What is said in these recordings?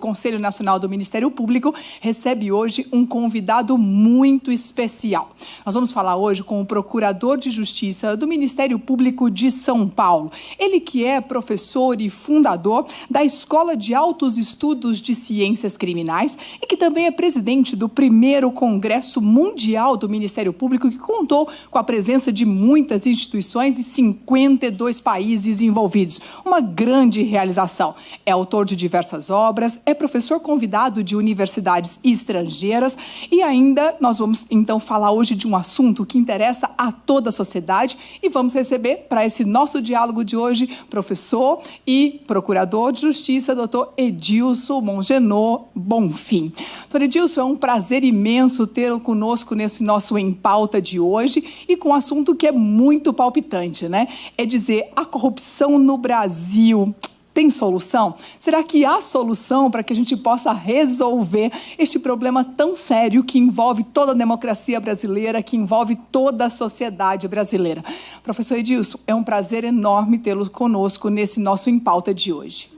Conselho Nacional do Ministério Público recebe hoje um convidado muito especial. Nós vamos falar hoje com o Procurador de Justiça do Ministério Público de São Paulo. Ele que é professor e fundador da Escola de Altos Estudos de Ciências Criminais e que também é presidente do primeiro Congresso Mundial do Ministério Público, que contou com a presença de muitas instituições e 52 países envolvidos. Uma grande realização. É autor de diversas obras, é professor convidado de universidades estrangeiras e ainda nós vamos então falar hoje de um assunto que interessa a toda a sociedade e vamos receber para esse nosso diálogo de hoje professor e procurador de justiça, doutor Edilson Mongenor Bonfim. Doutor Edilson, é um prazer imenso tê-lo conosco nesse nosso Em Pauta de hoje e com um assunto que é muito palpitante, né? É dizer, a corrupção no Brasil tem solução? Será que há solução para que a gente possa resolver este problema tão sério que envolve toda a democracia brasileira, que envolve toda a sociedade brasileira? Professor Edilson, é um prazer enorme tê-lo conosco nesse nosso Em Pauta de hoje.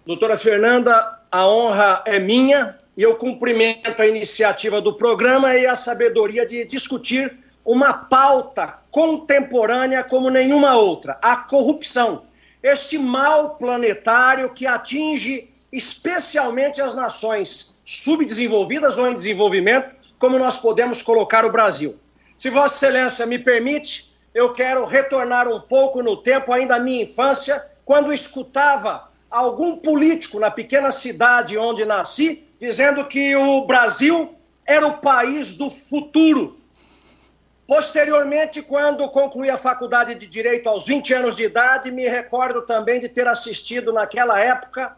Doutora Fernanda, a honra é minha e eu cumprimento a iniciativa do programa e a sabedoria de discutir uma pauta contemporânea como nenhuma outra, a corrupção. Este mal planetário que atinge especialmente as nações subdesenvolvidas ou em desenvolvimento, como nós podemos colocar o Brasil. Se Vossa Excelência me permite, eu quero retornar um pouco no tempo, ainda à minha infância, quando escutava algum político na pequena cidade onde nasci, dizendo que o Brasil era o país do futuro. Posteriormente, quando concluí a faculdade de Direito aos 20 anos de idade, me recordo também de ter assistido naquela época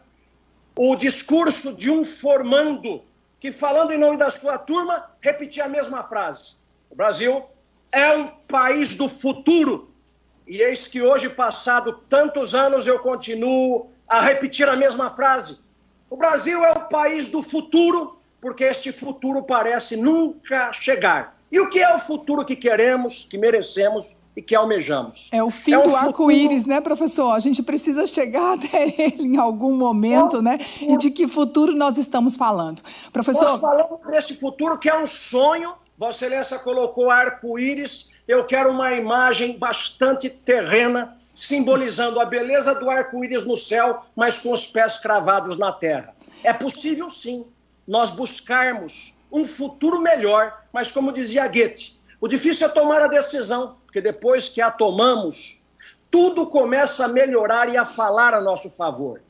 o discurso de um formando que, falando em nome da sua turma, repetia a mesma frase. O Brasil é um país do futuro. E eis que hoje, passado tantos anos, eu continuo a repetir a mesma frase. O Brasil é o país do futuro, porque este futuro parece nunca chegar. E o que é o futuro que queremos, que merecemos e que almejamos? É o fim do arco-íris, né, professor? A gente precisa chegar até ele em algum momento, né? E de que futuro nós estamos falando? Professor... Nós falamos desse futuro que é um sonho. Vossa Excelência colocou arco-íris. Eu quero uma imagem bastante terrena, simbolizando a beleza do arco-íris no céu, mas com os pés cravados na terra. É possível, sim, nós buscarmos um futuro melhor, mas como dizia Goethe, o difícil é tomar a decisão, porque depois que a tomamos, tudo começa a melhorar e a falar a nosso favor.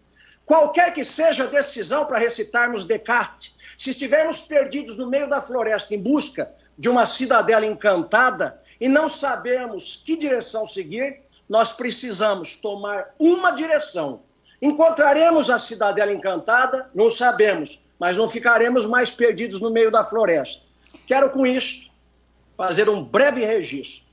Qualquer que seja a decisão, para recitarmos Descartes, se estivermos perdidos no meio da floresta em busca de uma cidadela encantada e não sabemos que direção seguir, nós precisamos tomar uma direção. Encontraremos a cidadela encantada? Não sabemos, mas não ficaremos mais perdidos no meio da floresta. Quero com isto fazer um breve registro.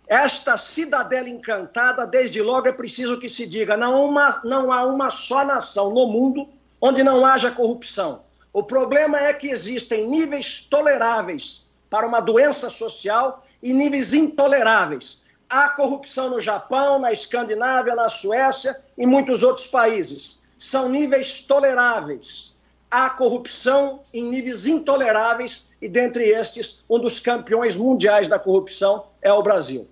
Esta cidadela encantada, desde logo é preciso que se diga, não há uma só nação no mundo onde não haja corrupção. O problema é que existem níveis toleráveis para uma doença social e níveis intoleráveis. Há corrupção no Japão, na Escandinávia, na Suécia e muitos outros países. São níveis toleráveis. Há corrupção em níveis intoleráveis e, dentre estes, um dos campeões mundiais da corrupção é o Brasil.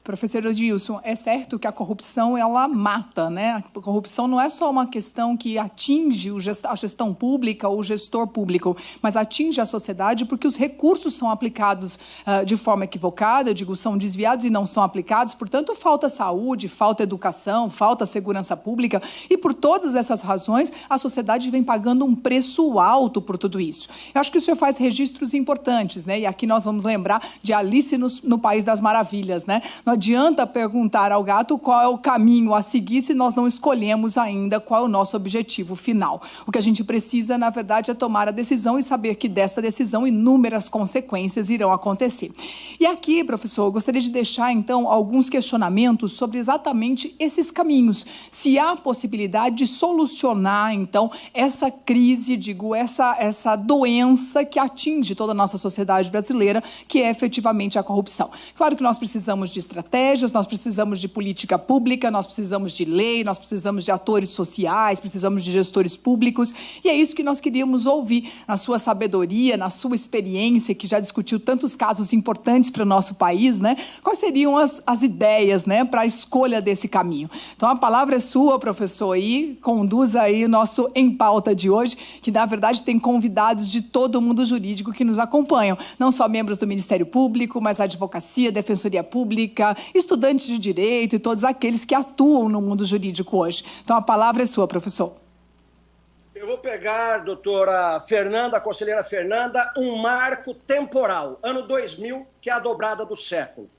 Professor Edilson, é certo que a corrupção, ela mata, né? A corrupção não é só uma questão que atinge a gestão pública ou o gestor público, mas atinge a sociedade porque os recursos são aplicados de forma equivocada, eu digo, são desviados e não são aplicados, portanto, falta saúde, falta educação, falta segurança pública, e por todas essas razões, a sociedade vem pagando um preço alto por tudo isso. Eu acho que o senhor faz registros importantes, né? E aqui nós vamos lembrar de Alice no País das Maravilhas, né? Não adianta perguntar ao gato qual é o caminho a seguir se nós não escolhemos ainda qual é o nosso objetivo final. O que a gente precisa, na verdade, é tomar a decisão e saber que desta decisão inúmeras consequências irão acontecer. E aqui, professor, eu gostaria de deixar, então, alguns questionamentos sobre exatamente esses caminhos. Se há possibilidade de solucionar, então, essa crise, essa doença que atinge toda a nossa sociedade brasileira, que é efetivamente a corrupção. Claro que nós precisamos de estratégia, estratégias, nós precisamos de política pública, nós precisamos de lei, nós precisamos de atores sociais, precisamos de gestores públicos, e é isso que nós queríamos ouvir na sua sabedoria, na sua experiência, que já discutiu tantos casos importantes para o nosso país, né? Quais seriam as ideias, né, para a escolha desse caminho? Então, a palavra é sua, professor, e conduz aí o nosso Em Pauta de hoje, que, na verdade, tem convidados de todo o mundo jurídico que nos acompanham, não só membros do Ministério Público, mas a advocacia, Defensoria Pública, estudantes de direito e todos aqueles que atuam no mundo jurídico hoje. Então, a palavra é sua, professor. Eu vou pegar, doutora Fernanda, a conselheira Fernanda, um marco temporal, ano 2000, que é a dobrada do século.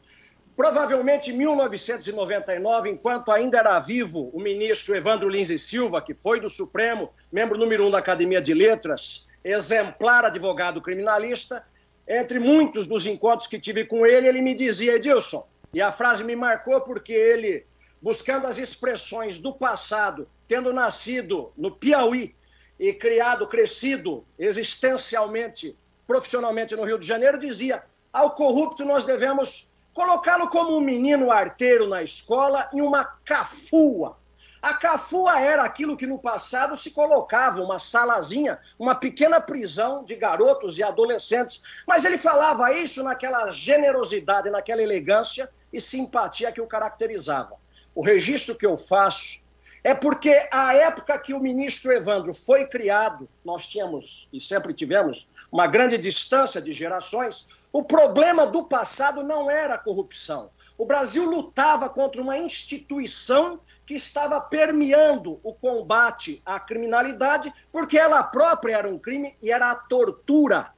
Provavelmente em 1999, enquanto ainda era vivo o ministro Evandro Lins e Silva, que foi do Supremo, membro número 1 da Academia de Letras, exemplar advogado criminalista, entre muitos dos encontros que tive com ele, ele me dizia: Edilson, e a frase me marcou porque ele, buscando as expressões do passado, tendo nascido no Piauí e crescido existencialmente, profissionalmente no Rio de Janeiro, dizia: ao corrupto nós devemos colocá-lo como um menino arteiro na escola em uma cafua. A cafua era aquilo que no passado se colocava, uma salazinha, uma pequena prisão de garotos e adolescentes. Mas ele falava isso naquela generosidade, naquela elegância e simpatia que o caracterizava. O registro que eu faço é porque a época que o ministro Evandro foi criado, nós tínhamos e sempre tivemos uma grande distância de gerações. O problema do passado não era a corrupção. O Brasil lutava contra uma instituição que estava permeando o combate à criminalidade, porque ela própria era um crime e era a tortura.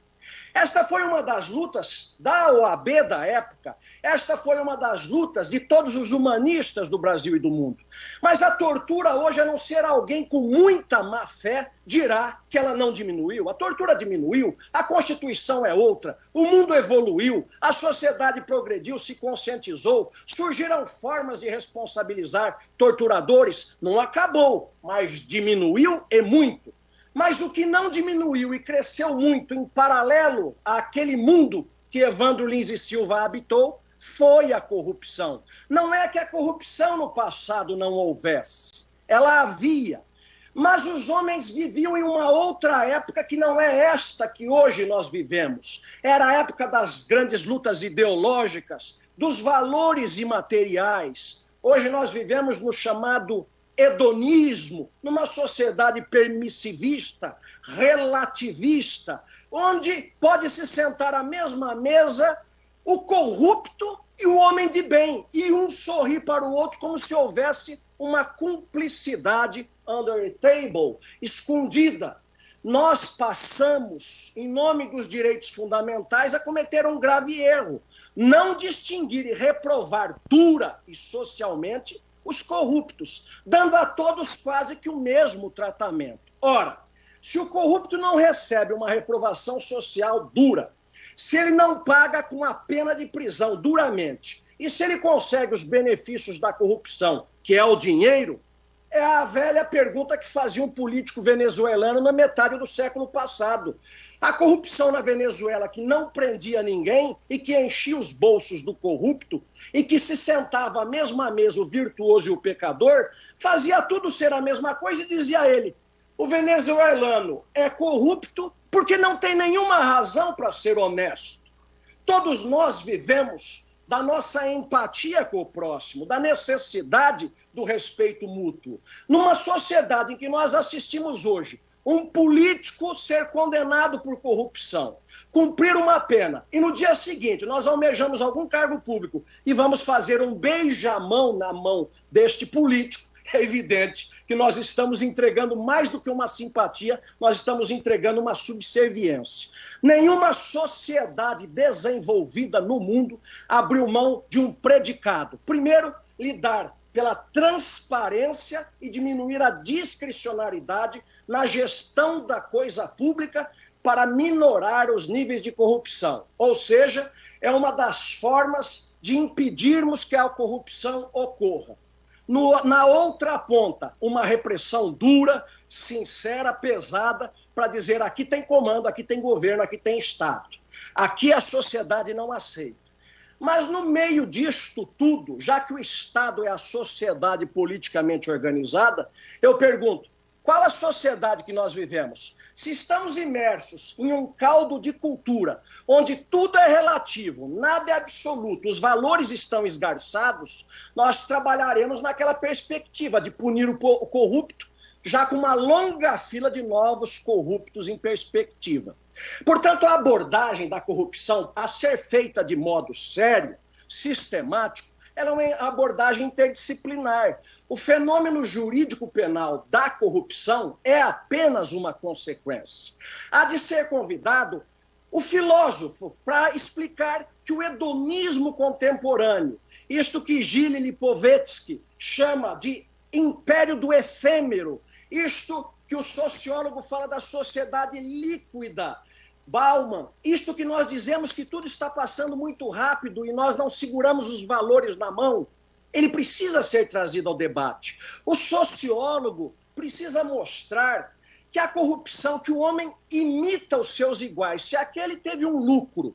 Esta foi uma das lutas da OAB da época, esta foi uma das lutas de todos os humanistas do Brasil e do mundo. Mas a tortura hoje, a não ser alguém com muita má fé, dirá que ela não diminuiu. A tortura diminuiu, a Constituição é outra, o mundo evoluiu, a sociedade progrediu, se conscientizou, surgiram formas de responsabilizar torturadores, não acabou, mas diminuiu e muito. Mas o que não diminuiu e cresceu muito em paralelo àquele mundo que Evandro Lins e Silva habitou foi a corrupção. Não é que a corrupção no passado não houvesse, ela havia. Mas os homens viviam em uma outra época que não é esta que hoje nós vivemos. Era a época das grandes lutas ideológicas, dos valores imateriais. Hoje nós vivemos no chamado hedonismo, numa sociedade permissivista, relativista, onde pode se sentar à mesma mesa o corrupto e o homem de bem, e um sorrir para o outro como se houvesse uma cumplicidade under the table, escondida. Nós passamos, em nome dos direitos fundamentais, a cometer um grave erro, não distinguir e reprovar dura e socialmente os corruptos, dando a todos quase que o mesmo tratamento. Ora, se o corrupto não recebe uma reprovação social dura, se ele não paga com a pena de prisão duramente, e se ele consegue os benefícios da corrupção, que é o dinheiro, é a velha pergunta que fazia um político venezuelano na metade do século passado. A corrupção na Venezuela, que não prendia ninguém e que enchia os bolsos do corrupto e que se sentava à mesma mesa o virtuoso e o pecador, fazia tudo ser a mesma coisa e dizia a ele: o venezuelano é corrupto porque não tem nenhuma razão para ser honesto. Todos nós vivemos da nossa empatia com o próximo, da necessidade do respeito mútuo. Numa sociedade em que nós assistimos hoje um político ser condenado por corrupção, cumprir uma pena, e no dia seguinte nós almejamos algum cargo público e vamos fazer um beijamão na mão deste político, é evidente que nós estamos entregando mais do que uma simpatia, nós estamos entregando uma subserviência. Nenhuma sociedade desenvolvida no mundo abriu mão de um predicado. Primeiro, lidar pela transparência e diminuir a discricionariedade na gestão da coisa pública para minorar os níveis de corrupção. Ou seja, é uma das formas de impedirmos que a corrupção ocorra. Na outra ponta, uma repressão dura, sincera, pesada, para dizer: aqui tem comando, aqui tem governo, aqui tem Estado. Aqui a sociedade não aceita. Mas no meio disto tudo, já que o Estado é a sociedade politicamente organizada, eu pergunto, qual a sociedade que nós vivemos? Se estamos imersos em um caldo de cultura, onde tudo é relativo, nada é absoluto, os valores estão esgarçados, nós trabalharemos naquela perspectiva de punir o corrupto, já com uma longa fila de novos corruptos em perspectiva. Portanto, a abordagem da corrupção, a ser feita de modo sério, sistemático, ela é uma abordagem interdisciplinar. O fenômeno jurídico penal da corrupção é apenas uma consequência. Há de ser convidado o filósofo para explicar que o hedonismo contemporâneo, isto que Gilles Lipovetsky chama de império do efêmero, isto que o sociólogo fala da sociedade líquida, Bauman, isto que nós dizemos que tudo está passando muito rápido e nós não seguramos os valores na mão, ele precisa ser trazido ao debate. O sociólogo precisa mostrar que a corrupção, que o homem imita os seus iguais, se aquele teve um lucro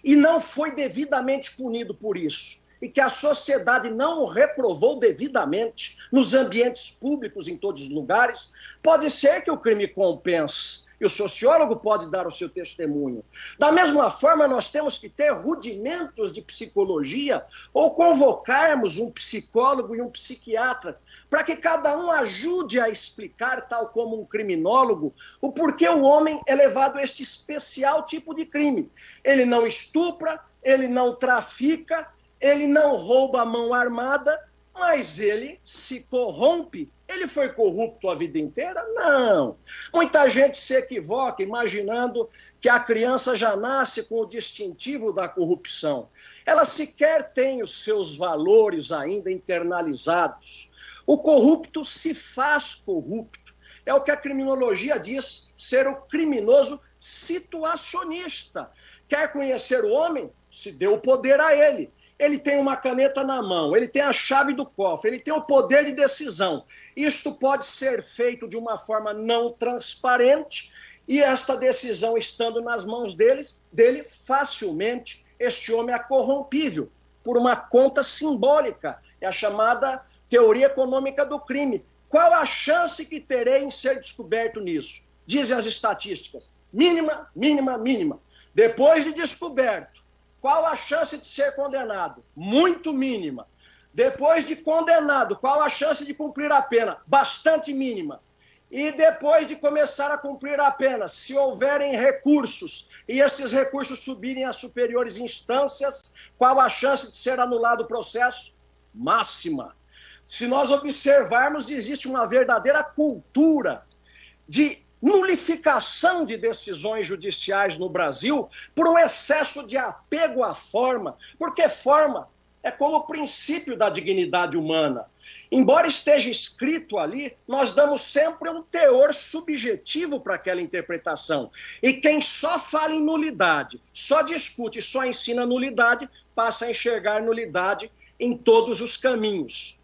e não foi devidamente punido por isso, e que a sociedade não o reprovou devidamente nos ambientes públicos, em todos os lugares, pode ser que o crime compense. E o sociólogo pode dar o seu testemunho. Da mesma forma, nós temos que ter rudimentos de psicologia ou convocarmos um psicólogo e um psiquiatra para que cada um ajude a explicar, tal como um criminólogo, o porquê o homem é levado a este especial tipo de crime. Ele não estupra, ele não trafica, ele não rouba a mão armada, mas ele se corrompe. Ele foi corrupto a vida inteira? Não. Muita gente se equivoca imaginando que a criança já nasce com o distintivo da corrupção. Ela sequer tem os seus valores ainda internalizados. O corrupto se faz corrupto. É o que a criminologia diz ser o criminoso situacionista. Quer conhecer o homem? Se dê o poder a ele. Ele tem uma caneta na mão, ele tem a chave do cofre, ele tem o poder de decisão. Isto pode ser feito de uma forma não transparente e esta decisão estando nas mãos dele, facilmente este homem é corrompível por uma conta simbólica. É a chamada teoria econômica do crime. Qual a chance que terei em ser descoberto nisso? Dizem as estatísticas. Mínima, mínima, mínima. Depois de descoberto, qual a chance de ser condenado? Muito mínima. Depois de condenado, qual a chance de cumprir a pena? Bastante mínima. E depois de começar a cumprir a pena, se houverem recursos e esses recursos subirem a superiores instâncias, qual a chance de ser anulado o processo? Máxima. Se nós observarmos, existe uma verdadeira cultura de nulificação de decisões judiciais no Brasil por um excesso de apego à forma, porque forma é como o princípio da dignidade humana. Embora esteja escrito ali, nós damos sempre um teor subjetivo para aquela interpretação. E quem só fala em nulidade, só discute, só ensina nulidade, passa a enxergar nulidade em todos os caminhos.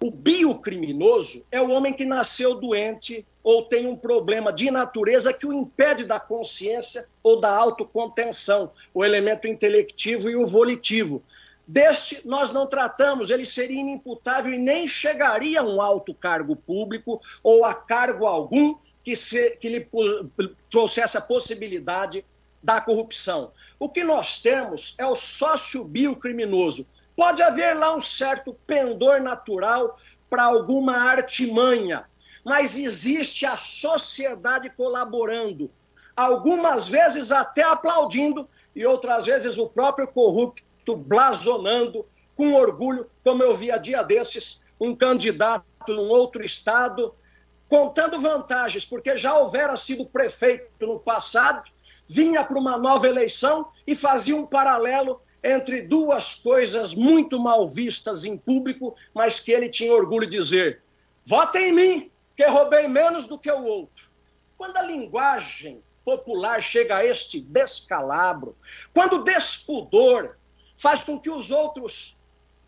O biocriminoso é o homem que nasceu doente ou tem um problema de natureza que o impede da consciência ou da autocontenção, o elemento intelectivo e o volitivo. Deste nós não tratamos, ele seria inimputável e nem chegaria a um alto cargo público ou a cargo algum que lhe trouxesse a possibilidade da corrupção. O que nós temos é o sócio biocriminoso. Pode haver lá um certo pendor natural para alguma artimanha, mas existe a sociedade colaborando, algumas vezes até aplaudindo e outras vezes o próprio corrupto blasonando com orgulho, como eu vi há dia desses, um candidato num outro estado contando vantagens, porque já houvera sido prefeito no passado, vinha para uma nova eleição e fazia um paralelo entre duas coisas muito mal vistas em público, mas que ele tinha orgulho de dizer: votem em mim, que roubei menos do que o outro. Quando a linguagem popular chega a este descalabro, quando o despudor faz com que os outros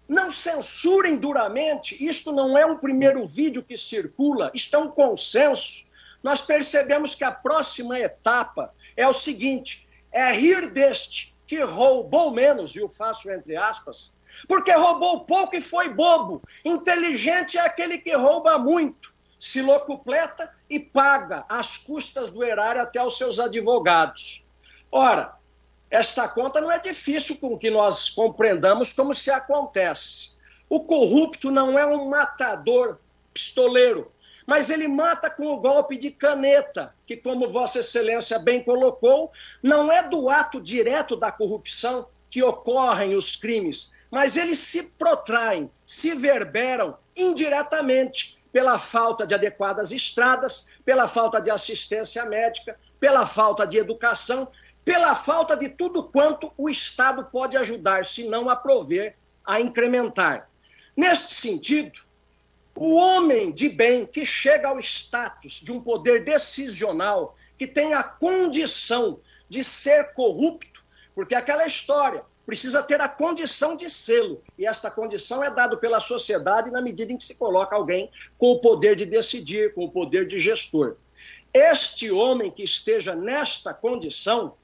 não censurem duramente, isto não é um primeiro vídeo que circula, isto é um consenso, nós percebemos que a próxima etapa é o seguinte: é rir deste que roubou menos, e o faço entre aspas, porque roubou pouco e foi bobo. Inteligente é aquele que rouba muito, se locupleta e paga às custas do erário até aos seus advogados. Ora, esta conta não é difícil com que nós compreendamos como se acontece. O corrupto não é um matador pistoleiro, mas ele mata com o golpe de caneta, que, como Vossa Excelência bem colocou, não é do ato direto da corrupção que ocorrem os crimes, mas eles se protraem, se verberam indiretamente pela falta de adequadas estradas, pela falta de assistência médica, pela falta de educação, pela falta de tudo quanto o Estado pode ajudar, se não a prover, a incrementar. Neste sentido, o homem de bem que chega ao status de um poder decisional, que tem a condição de ser corrupto, porque aquela história precisa ter a condição de sê-lo, e esta condição é dada pela sociedade na medida em que se coloca alguém com o poder de decidir, com o poder de gestor. Este homem que esteja nesta condição,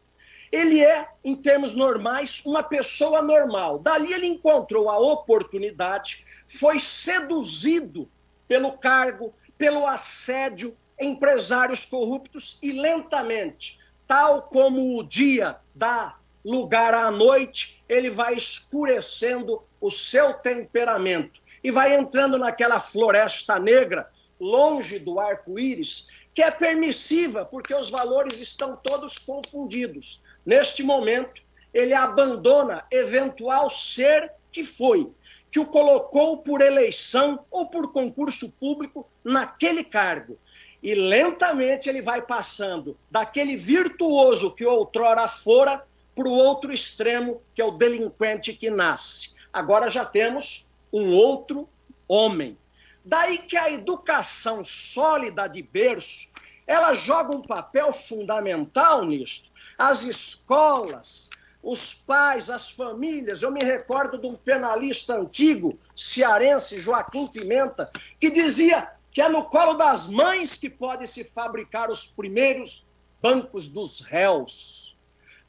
ele é, em termos normais, uma pessoa normal. Dali ele encontrou a oportunidade, foi seduzido pelo cargo, pelo assédio, empresários corruptos e lentamente, tal como o dia dá lugar à noite, ele vai escurecendo o seu temperamento e vai entrando naquela floresta negra, longe do arco-íris, que é permissiva porque os valores estão todos confundidos. Neste momento, ele abandona eventual ser que foi, que o colocou por eleição ou por concurso público naquele cargo. E lentamente ele vai passando daquele virtuoso que outrora fora para o outro extremo, que é o delinquente que nasce. Agora já temos um outro homem. Daí que a educação sólida de berço, ela joga um papel fundamental nisto. As escolas, os pais, as famílias. Eu me recordo de um penalista antigo, cearense, Joaquim Pimenta, que dizia que é no colo das mães que pode se fabricar os primeiros bancos dos réus.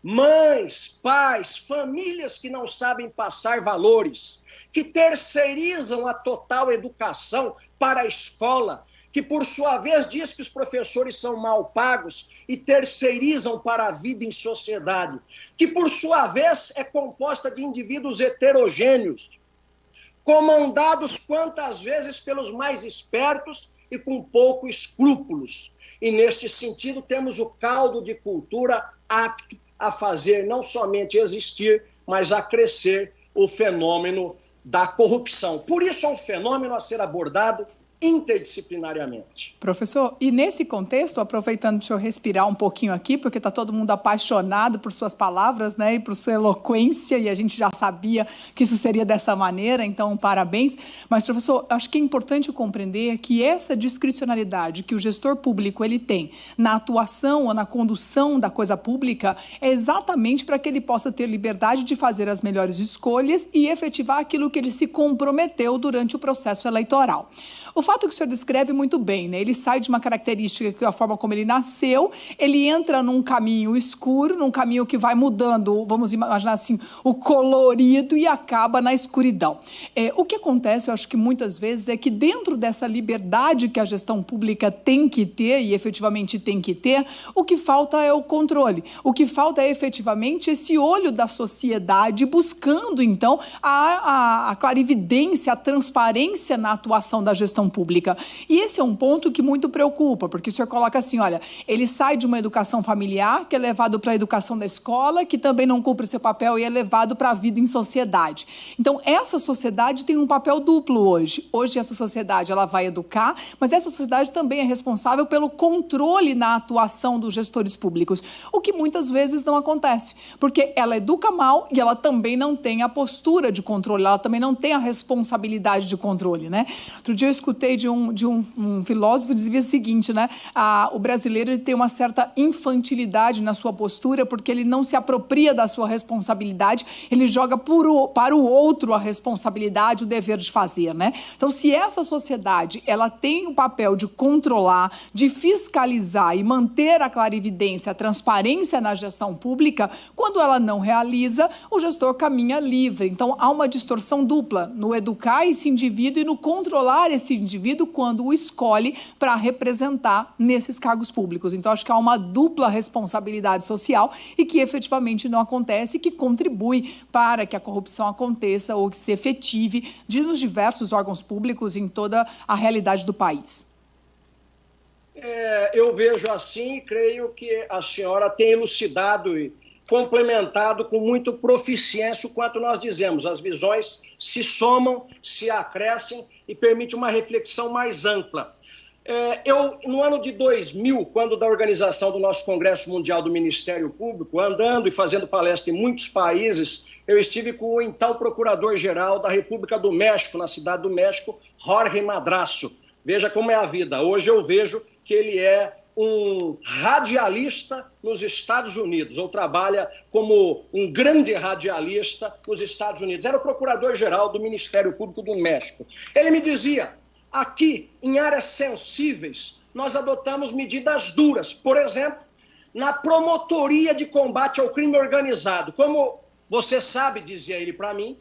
Mães, pais, famílias que não sabem passar valores, que terceirizam a total educação para a escola, que por sua vez diz que os professores são mal pagos e terceirizam para a vida em sociedade, que por sua vez é composta de indivíduos heterogêneos, comandados quantas vezes pelos mais espertos e com pouco escrúpulos. E neste sentido temos o caldo de cultura apto a fazer não somente existir, mas a crescer o fenômeno da corrupção. Por isso é um fenômeno a ser abordado interdisciplinariamente. Professor, e nesse contexto, aproveitando para o senhor respirar um pouquinho aqui, porque está todo mundo apaixonado por suas palavras, né, e por sua eloquência, e a gente já sabia que isso seria dessa maneira, então parabéns. Mas, professor, acho que é importante compreender que essa discricionalidade que o gestor público ele tem na atuação ou na condução da coisa pública é exatamente para que ele possa ter liberdade de fazer as melhores escolhas e efetivar aquilo que ele se comprometeu durante o processo eleitoral. O fato que o senhor descreve muito bem, né? Ele sai de uma característica que é a forma como ele nasceu, ele entra num caminho escuro, num caminho que vai mudando, vamos imaginar assim, o colorido e acaba na escuridão. O que acontece, eu acho que muitas vezes, é que dentro dessa liberdade que a gestão pública tem que ter, e efetivamente tem que ter, o que falta é o controle. O que falta é efetivamente esse olho da sociedade buscando, então, a clarividência, a transparência na atuação da gestão pública. E esse é um ponto que muito preocupa, porque o senhor coloca assim, olha, ele sai de uma educação familiar, que é levado para a educação da escola, que também não cumpre seu papel e é levado para a vida em sociedade. Então, essa sociedade tem um papel duplo hoje. Hoje, essa sociedade ela vai educar, mas essa sociedade também é responsável pelo controle na atuação dos gestores públicos, o que muitas vezes não acontece, porque ela educa mal e ela também não tem a postura de controle, ela também não tem a responsabilidade de controle, né? Outro dia eu escutei lembrei de um filósofo que dizia o seguinte, né? O brasileiro ele tem uma certa infantilidade na sua postura, porque ele não se apropria da sua responsabilidade, ele joga para o outro a responsabilidade, o dever de fazer, né? Então, se essa sociedade ela tem o papel de controlar, de fiscalizar e manter a clarividência, a transparência na gestão pública, quando ela não realiza, o gestor caminha livre. Então, há uma distorção dupla no educar esse indivíduo e no controlar esse indivíduo quando o escolhe para representar nesses cargos públicos. Então, acho que há uma dupla responsabilidade social e que efetivamente não acontece e que contribui para que a corrupção aconteça ou que se efetive nos diversos órgãos públicos em toda a realidade do país. Eu vejo assim e creio que a senhora tem elucidado e complementado com muito proficiência o quanto nós dizemos. As visões se somam, se acrescem e permite uma reflexão mais ampla. No ano de 2000, quando da organização do nosso Congresso Mundial do Ministério Público, andando e fazendo palestra em muitos países, eu estive com o então Procurador-Geral da República do México, na Cidade do México, Jorge Madrazo. Veja como é a vida. Hoje eu vejo que ele é um radialista nos Estados Unidos, ou trabalha como um grande radialista nos Estados Unidos. Era o Procurador-Geral do Ministério Público do México. Ele me dizia, aqui, em áreas sensíveis, nós adotamos medidas duras. Por exemplo, na promotoria de combate ao crime organizado. Como você sabe, dizia ele para mim,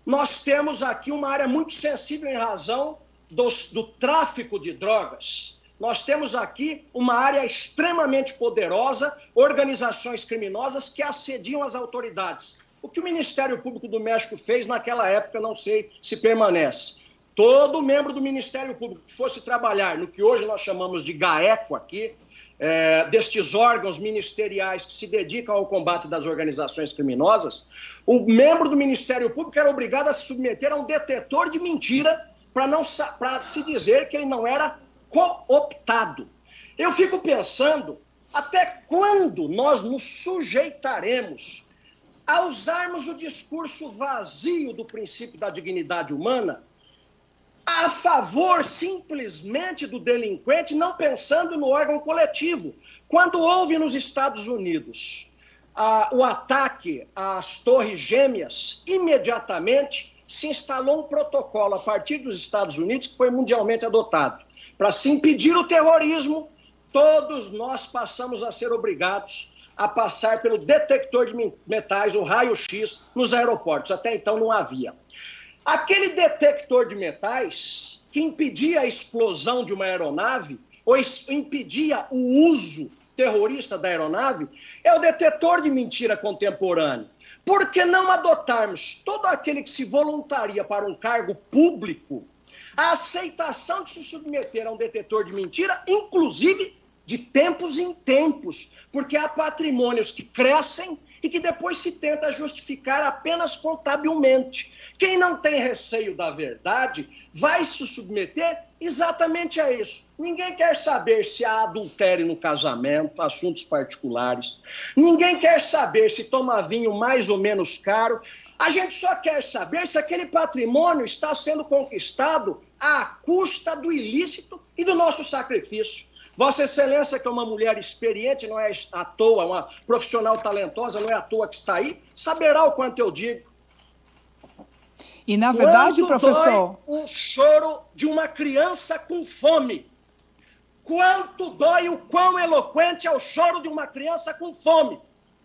nós temos aqui uma área muito sensível em razão do tráfico de drogas. Nós temos aqui uma área extremamente poderosa, organizações criminosas que assediam as autoridades. O que o Ministério Público do México fez naquela época, não sei se permanece. Todo membro do Ministério Público que fosse trabalhar no que hoje nós chamamos de GAECO aqui, destes órgãos ministeriais que se dedicam ao combate das organizações criminosas, o membro do Ministério Público era obrigado a se submeter a um detetor de mentira para se dizer que ele não era cooptado. Eu fico pensando até quando nós nos sujeitaremos a usarmos o discurso vazio do princípio da dignidade humana a favor simplesmente do delinquente, não pensando no órgão coletivo. Quando houve nos Estados Unidos o ataque às Torres Gêmeas, imediatamente se instalou um protocolo a partir dos Estados Unidos que foi mundialmente adotado. Para se impedir o terrorismo, todos nós passamos a ser obrigados a passar pelo detector de metais, o raio-x, nos aeroportos. Até então não havia. Aquele detector de metais que impedia a explosão de uma aeronave ou impedia o uso terrorista da aeronave é o detetor de mentira contemporâneo. Por que não adotarmos todo aquele que se voluntaria para um cargo público a aceitação de se submeter a um detetor de mentira, inclusive de tempos em tempos, porque há patrimônios que crescem e que depois se tenta justificar apenas contabilmente. Quem não tem receio da verdade vai se submeter exatamente a isso. Ninguém quer saber se há adultério no casamento, assuntos particulares. Ninguém quer saber se toma vinho mais ou menos caro. A gente só quer saber se aquele patrimônio está sendo conquistado à custa do ilícito e do nosso sacrifício. Vossa Excelência, que é uma mulher experiente, não é à toa, uma profissional talentosa, não é à toa que está aí, saberá o quanto eu digo. E, na verdade, quanto professor... dói o choro de uma criança com fome. Quanto dói o quão eloquente é o choro de uma criança com fome.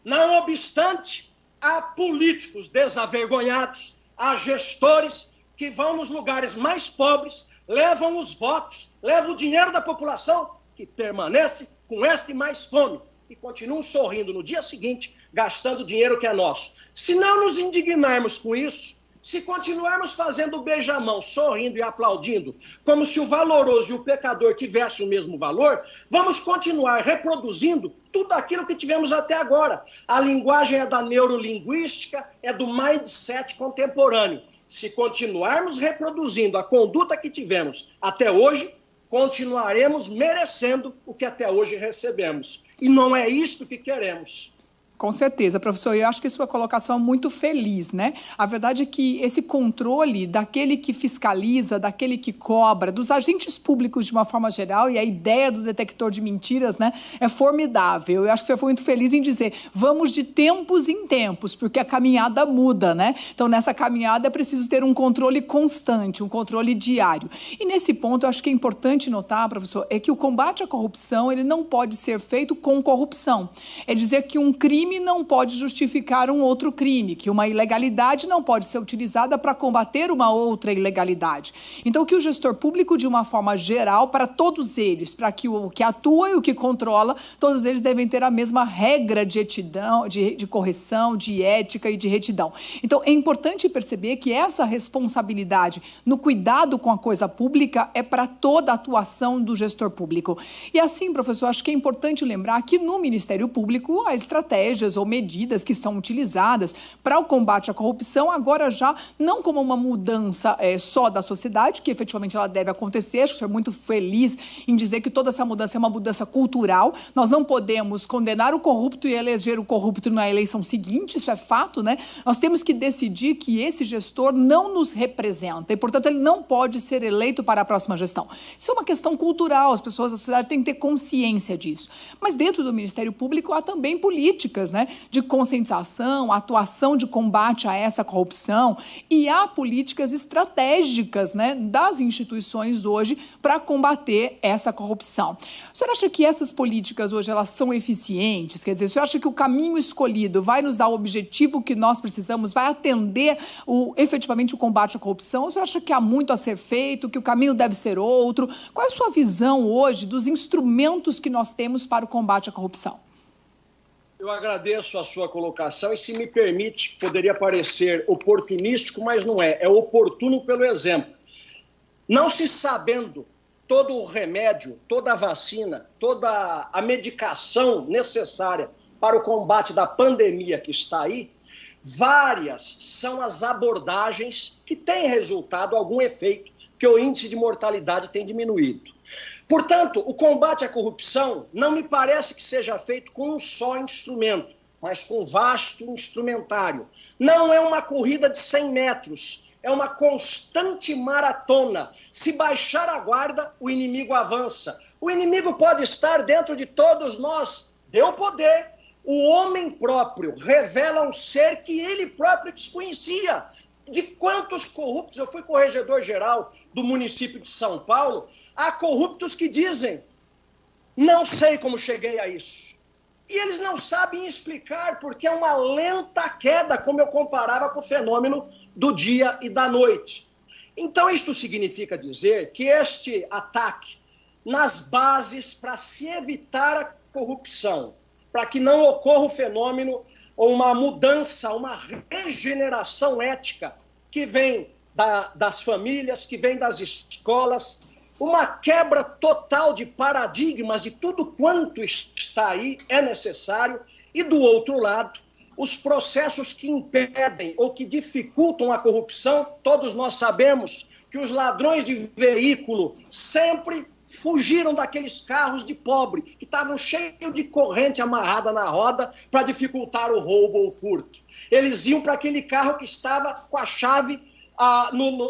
Não obstante, há políticos desavergonhados, há gestores que vão nos lugares mais pobres, levam os votos, levam o dinheiro da população, que permanece com esta e mais fome, e continuam sorrindo no dia seguinte, gastando dinheiro que é nosso. Se não nos indignarmos com isso, se continuarmos fazendo beijamão, sorrindo e aplaudindo, como se o valoroso e o pecador tivessem o mesmo valor, vamos continuar reproduzindo tudo aquilo que tivemos até agora. A linguagem é da neurolinguística, é do mindset contemporâneo. Se continuarmos reproduzindo a conduta que tivemos até hoje, continuaremos merecendo o que até hoje recebemos. E não é isto que queremos. Com certeza, professor. Eu acho que sua colocação é muito feliz, né? A verdade é que esse controle daquele que fiscaliza, daquele que cobra, dos agentes públicos de uma forma geral, e a ideia do detector de mentiras, né, é formidável. Eu acho que o senhor foi muito feliz em dizer, vamos de tempos em tempos, porque a caminhada muda, né? Então, nessa caminhada é preciso ter um controle constante, um controle diário. E nesse ponto, eu acho que é importante notar, professor, é que o combate à corrupção, ele não pode ser feito com corrupção. É dizer que um crime não pode justificar um outro crime, que uma ilegalidade não pode ser utilizada para combater uma outra ilegalidade. Então, que o gestor público, de uma forma geral, para todos eles, para que o que atua e o que controla, todos eles devem ter a mesma regra de etidão, de correção, de ética e de retidão. Então, é importante perceber que essa responsabilidade no cuidado com a coisa pública é para toda a atuação do gestor público. E assim, professor, acho que é importante lembrar que no Ministério Público a estratégia ou medidas que são utilizadas para o combate à corrupção, agora já não como uma mudança só da sociedade, que efetivamente ela deve acontecer. Acho que o senhor é muito feliz em dizer que toda essa mudança é uma mudança cultural. Nós não podemos condenar o corrupto e eleger o corrupto na eleição seguinte, isso é fato, né? Nós temos que decidir que esse gestor não nos representa e, portanto, ele não pode ser eleito para a próxima gestão. Isso é uma questão cultural, as pessoas da sociedade têm que ter consciência disso. Mas dentro do Ministério Público há também políticas, né, de conscientização, atuação de combate a essa corrupção, e há políticas estratégicas, né, das instituições hoje para combater essa corrupção. O senhor acha que essas políticas hoje elas são eficientes? Quer dizer, o senhor acha que o caminho escolhido vai nos dar o objetivo que nós precisamos, vai atender efetivamente o combate à corrupção? O senhor acha que há muito a ser feito, que o caminho deve ser outro? Qual é a sua visão hoje dos instrumentos que nós temos para o combate à corrupção? Eu agradeço a sua colocação e, se me permite, poderia parecer oportunístico, mas não é. É oportuno pelo exemplo. Não se sabendo todo o remédio, toda a vacina, toda a medicação necessária para o combate da pandemia que está aí, várias são as abordagens que têm resultado algum efeito, que o índice de mortalidade tem diminuído. Portanto, o combate à corrupção não me parece que seja feito com um só instrumento, mas com um vasto instrumentário. Não é uma corrida de 100 metros, é uma constante maratona. Se baixar a guarda, o inimigo avança. O inimigo pode estar dentro de todos nós, deu poder. O homem próprio revela um ser que ele próprio desconhecia. De quantos corruptos, eu fui corregedor-geral do município de São Paulo, há corruptos que dizem, não sei como cheguei a isso. E eles não sabem explicar, porque é uma lenta queda, como eu comparava com o fenômeno do dia e da noite. Então, isto significa dizer que este ataque nas bases para se evitar a corrupção, para que não ocorra o fenômeno ou uma mudança, uma regeneração ética que vem das famílias, que vem das escolas, uma quebra total de paradigmas de tudo quanto está aí é necessário, e do outro lado, os processos que impedem ou que dificultam a corrupção. Todos nós sabemos que os ladrões de veículo sempre fugiram daqueles carros de pobre, que estavam cheios de corrente amarrada na roda para dificultar o roubo ou o furto. Eles iam para aquele carro que estava com a chave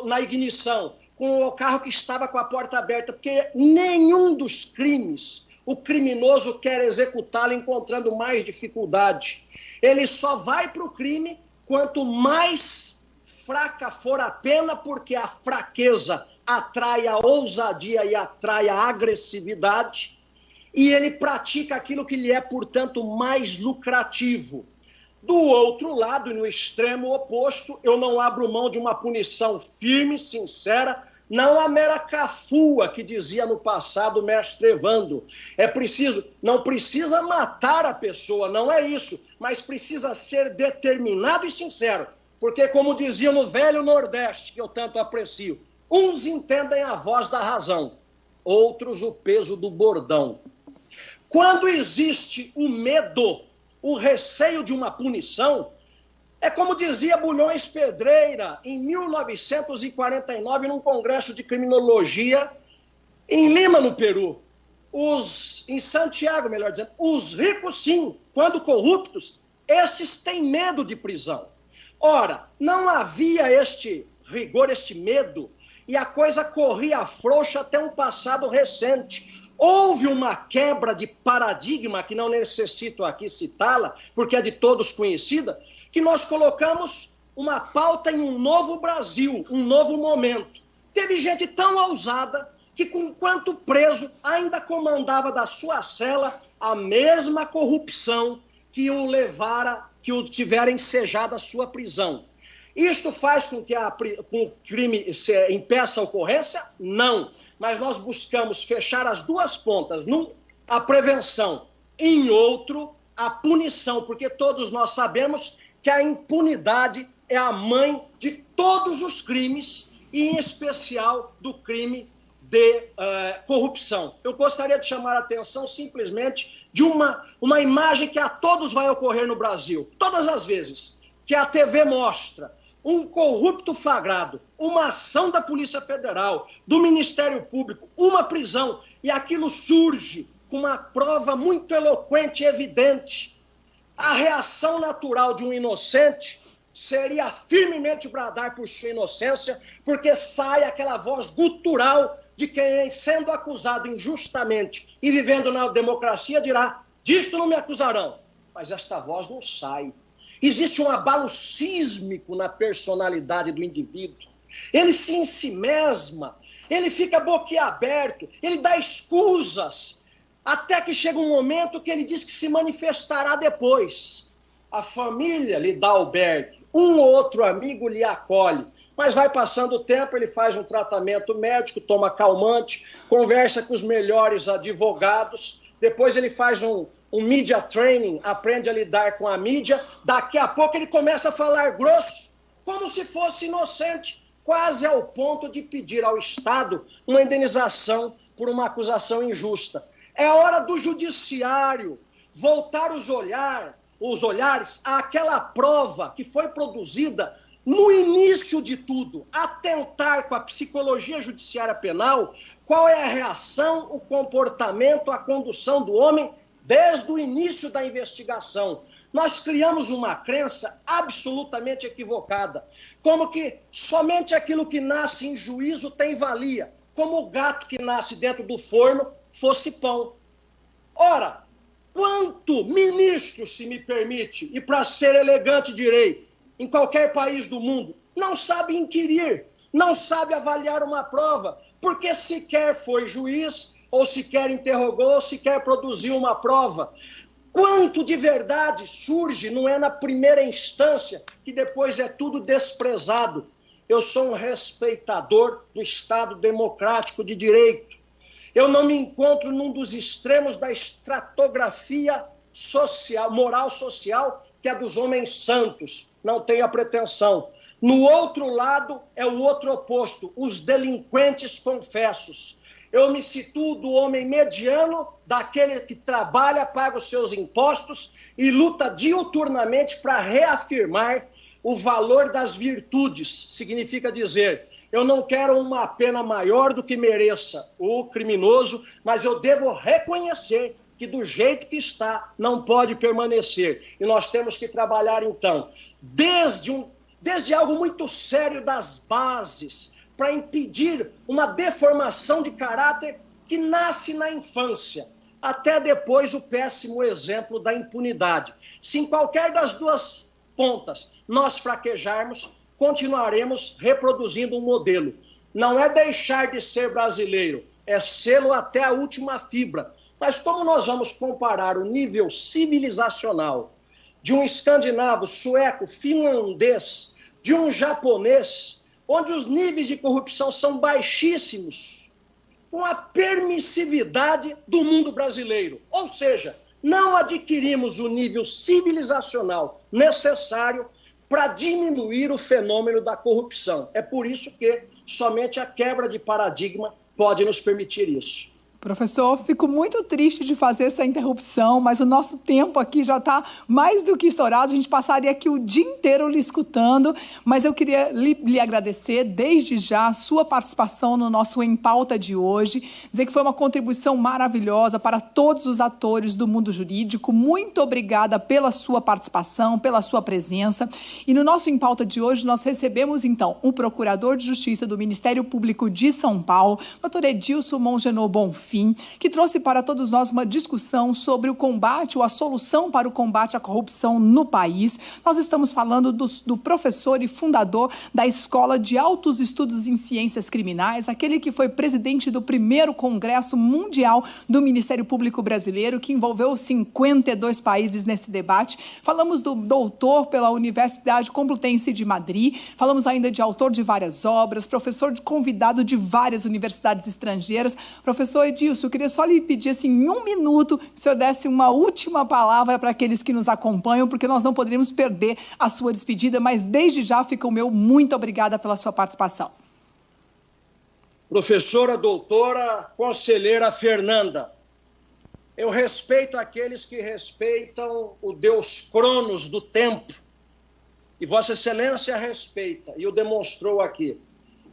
na ignição, com o carro que estava com a porta aberta, porque nenhum dos crimes o criminoso quer executá-lo encontrando mais dificuldade. Ele só vai para o crime quanto mais fraca for a pena, porque a fraqueza atrai a ousadia e atrai a agressividade, e ele pratica aquilo que lhe é, portanto, mais lucrativo. Do outro lado, e no extremo oposto, eu não abro mão de uma punição firme, sincera, não a mera cafua que dizia no passado o mestre Evandro. É preciso, não precisa matar a pessoa, não é isso, mas precisa ser determinado e sincero, porque, como dizia no velho Nordeste, que eu tanto aprecio, uns entendem a voz da razão, outros o peso do bordão. Quando existe o medo, o receio de uma punição, é como dizia Bulhões Pedreira, em 1949, num congresso de criminologia, em Lima, no Peru. Em Santiago, melhor dizendo, os ricos, sim, quando corruptos, estes têm medo de prisão. Ora, não havia este rigor, este medo, e a coisa corria frouxa até um passado recente. Houve uma quebra de paradigma, que não necessito aqui citá-la, porque é de todos conhecida, que nós colocamos uma pauta em um novo Brasil, um novo momento. Teve gente tão ousada que, enquanto preso, ainda comandava da sua cela a mesma corrupção que o levara, que o tivera ensejado a sua prisão. Isto faz com que o crime impeça a ocorrência? Não. Mas nós buscamos fechar as duas pontas, a prevenção, em outro, a punição, porque todos nós sabemos que a impunidade é a mãe de todos os crimes, e em especial do crime de corrupção. Eu gostaria de chamar a atenção simplesmente de uma imagem que a todos vai ocorrer no Brasil, todas as vezes que a TV mostra um corrupto flagrado, uma ação da Polícia Federal, do Ministério Público, uma prisão, e aquilo surge com uma prova muito eloquente e evidente. A reação natural de um inocente seria firmemente bradar por sua inocência, porque sai aquela voz gutural de quem, sendo acusado injustamente e vivendo na democracia, dirá: disto não me acusarão. Mas esta voz não sai. Existe um abalo sísmico na personalidade do indivíduo. Ele se ensimesma, ele fica boquiaberto, ele dá escusas, até que chega um momento que ele diz que se manifestará depois. A família lhe dá albergue, um ou outro amigo lhe acolhe, mas vai passando o tempo, ele faz um tratamento médico, toma calmante, conversa com os melhores advogados, depois ele faz um media training, aprende a lidar com a mídia, daqui a pouco ele começa a falar grosso, como se fosse inocente, quase ao ponto de pedir ao Estado uma indenização por uma acusação injusta. É hora do judiciário voltar os olhares àquela prova que foi produzida no início de tudo, atentar com a psicologia judiciária penal qual é a reação, o comportamento, a condução do homem desde o início da investigação. Nós criamos uma crença absolutamente equivocada, como que somente aquilo que nasce em juízo tem valia, como o gato que nasce dentro do forno fosse pão. Ora, quanto ministro, se me permite, e para ser elegante direi, em qualquer país do mundo, não sabe inquirir, não sabe avaliar uma prova, porque sequer foi juiz, ou sequer interrogou, ou sequer produziu uma prova. Quanto de verdade surge, não é na primeira instância, que depois é tudo desprezado. Eu sou um respeitador do Estado democrático de direito. Eu não me encontro num dos extremos da estratografia social, moral social, que é dos homens santos. Não tenha pretensão. No outro lado é o outro oposto, os delinquentes confessos. Eu me situo do homem mediano, daquele que trabalha, paga os seus impostos e luta diuturnamente para reafirmar o valor das virtudes. Significa dizer, eu não quero uma pena maior do que mereça o criminoso, mas eu devo reconhecer que do jeito que está, não pode permanecer. E nós temos que trabalhar, então, desde algo muito sério das bases, para impedir uma deformação de caráter que nasce na infância, até depois o péssimo exemplo da impunidade. Se em qualquer das duas pontas nós fraquejarmos, continuaremos reproduzindo um modelo. Não é deixar de ser brasileiro, é sê-lo até a última fibra. Mas como nós vamos comparar o nível civilizacional de um escandinavo, sueco, finlandês, de um japonês, onde os níveis de corrupção são baixíssimos, com a permissividade do mundo brasileiro? Ou seja, não adquirimos o nível civilizacional necessário para diminuir o fenômeno da corrupção. É por isso que somente a quebra de paradigma pode nos permitir isso. Professor, fico muito triste de fazer essa interrupção, mas o nosso tempo aqui já está mais do que estourado. A gente passaria aqui o dia inteiro lhe escutando, mas eu queria lhe agradecer desde já a sua participação no nosso Em Pauta de hoje, dizer que foi uma contribuição maravilhosa para todos os atores do mundo jurídico. Muito obrigada pela sua participação, pela sua presença. E no nosso Em Pauta de hoje nós recebemos, então, o Procurador de Justiça do Ministério Público de São Paulo, Dr. Edilson Mongenor Bonfim, que trouxe para todos nós uma discussão sobre o combate ou a solução para o combate à corrupção no país. Nós estamos falando do professor e fundador da Escola de Altos Estudos em Ciências Criminais, aquele que foi presidente do primeiro Congresso Mundial do Ministério Público Brasileiro, que envolveu 52 países nesse debate. Falamos do doutor pela Universidade Complutense de Madrid, falamos ainda de autor de várias obras, professor convidado de várias universidades estrangeiras. Professor Edilson, eu queria só lhe pedir, assim, em um minuto, que o senhor desse uma última palavra para aqueles que nos acompanham, porque nós não poderíamos perder a sua despedida, mas desde já fica o meu muito obrigada pela sua participação. Professora, doutora, conselheira Fernanda, eu respeito aqueles que respeitam o Deus Cronos do tempo, e Vossa Excelência respeita, e o demonstrou aqui.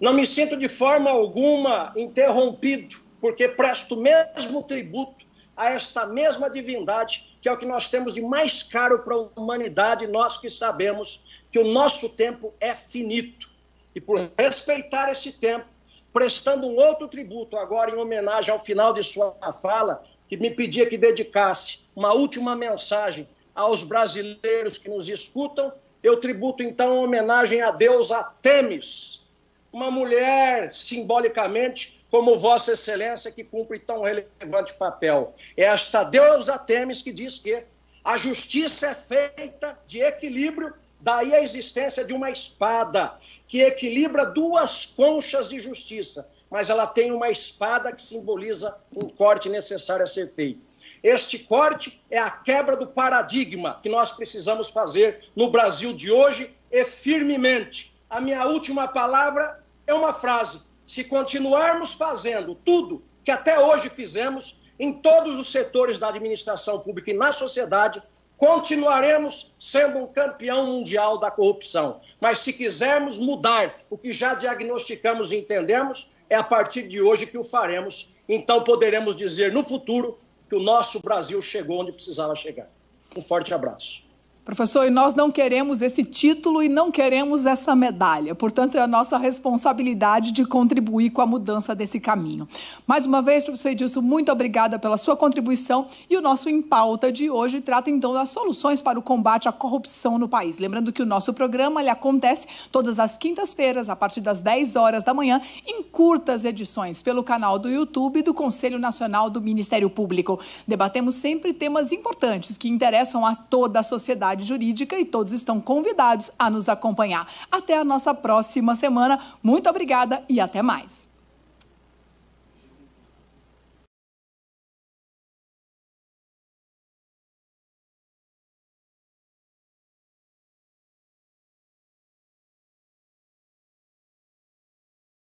Não me sinto de forma alguma interrompido, porque presto o mesmo tributo a esta mesma divindade, que é o que nós temos de mais caro para a humanidade, nós que sabemos que o nosso tempo é finito. E por respeitar esse tempo, prestando um outro tributo, agora em homenagem ao final de sua fala, que me pedia que dedicasse uma última mensagem aos brasileiros que nos escutam, eu tributo então homenagem à deusa Têmis, uma mulher, simbolicamente, como Vossa Excelência, que cumpre tão relevante papel. É esta deusa Têmis que diz que a justiça é feita de equilíbrio, daí a existência de uma espada, que equilibra duas conchas de justiça, mas ela tem uma espada que simboliza um corte necessário a ser feito. Este corte é a quebra do paradigma que nós precisamos fazer no Brasil de hoje e firmemente. A minha última palavra é uma frase: se continuarmos fazendo tudo que até hoje fizemos em todos os setores da administração pública e na sociedade, continuaremos sendo um campeão mundial da corrupção. Mas se quisermos mudar o que já diagnosticamos e entendemos, é a partir de hoje que o faremos. Então poderemos dizer no futuro que o nosso Brasil chegou onde precisava chegar. Um forte abraço. Professor, e nós não queremos esse título e não queremos essa medalha. Portanto, é a nossa responsabilidade de contribuir com a mudança desse caminho. Mais uma vez, professor Edilson, muito obrigada pela sua contribuição. E o nosso Em Pauta de hoje trata, então, das soluções para o combate à corrupção no país. Lembrando que o nosso programa ele acontece todas as quintas-feiras, a partir das 10 horas da manhã, em curtas edições, pelo canal do YouTube do Conselho Nacional do Ministério Público. Debatemos sempre temas importantes que interessam a toda a sociedade jurídica e todos estão convidados a nos acompanhar. Até a nossa próxima semana. Muito obrigada e até mais.